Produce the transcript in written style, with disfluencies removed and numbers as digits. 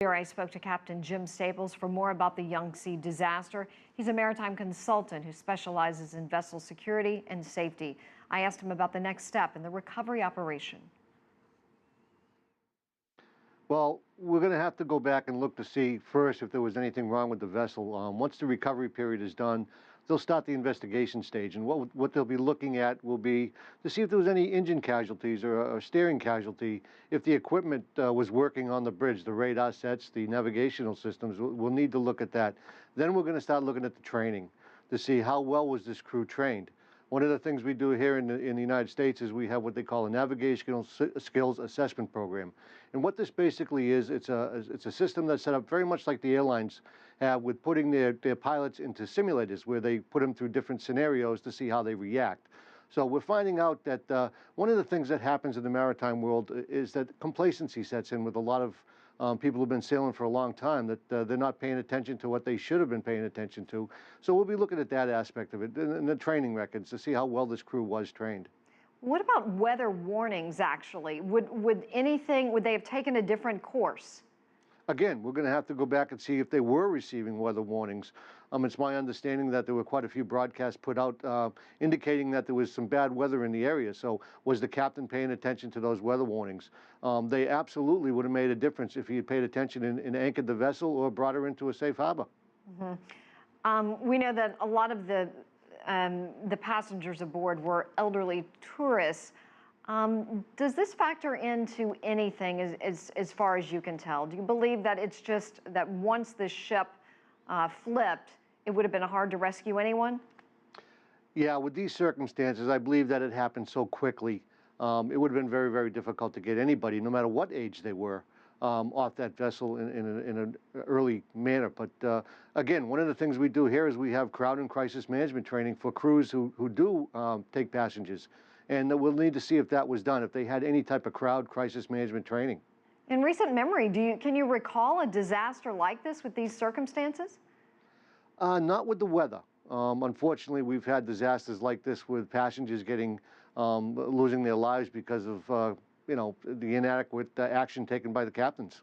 Here I spoke to Captain Jim Staples for more about the Yangtze disaster. He's a maritime consultant who specializes in vessel security and safety. I asked him about the next step in the recovery operation. Well, we're going to have to go back and look to see first if there was anything wrong with the vessel. Once the recovery period is done, they'll start the investigation stage, and what they'll be looking at will be to see if there was any engine casualties or steering casualty, if the equipment was working on the bridge, the radar sets, the navigational systems. We'll need to look at that. Then we're going to start looking at the training to see how well was this crew trained. One of the things we do here in the United States is we have what they call a navigational skills assessment program. And what this basically is, it's a system that's set up very much like the airlines have, with putting their pilots into simulators where they put them through different scenarios to see how they react. So we're finding out that one of the things that happens in the maritime world is that complacency sets in with a lot of people who've been sailing for a long time, that they're not paying attention to what they should have been paying attention to. So we'll be looking at that aspect of it in the training records to see how well this crew was trained. What about weather warnings, actually? Would they have taken a different course? Again, we're going to have to go back and see if they were receiving weather warnings. It's my understanding that there were quite a few broadcasts put out indicating that there was some bad weather in the area. So was the captain paying attention to those weather warnings? They absolutely would have made a difference if he had paid attention and anchored the vessel or brought her into a safe harbor. We know that a lot of the passengers aboard were elderly tourists. Does this factor into anything as far as you can tell? Do you believe that it's just that once the ship flipped, it would have been hard to rescue anyone? Yeah, with these circumstances, I believe that it happened so quickly. It would have been very, very difficult to get anybody, no matter what age they were, off that vessel in an early manner. But again, one of the things we do here is we have crowd and crisis management training for crews who do take passengers. And we'll need to see if that was done, if they had any type of crowd crisis management training. In recent memory, can you recall a disaster like this with these circumstances? Not with the weather. Unfortunately, we've had disasters like this with passengers losing their lives because of the inadequate action taken by the captains.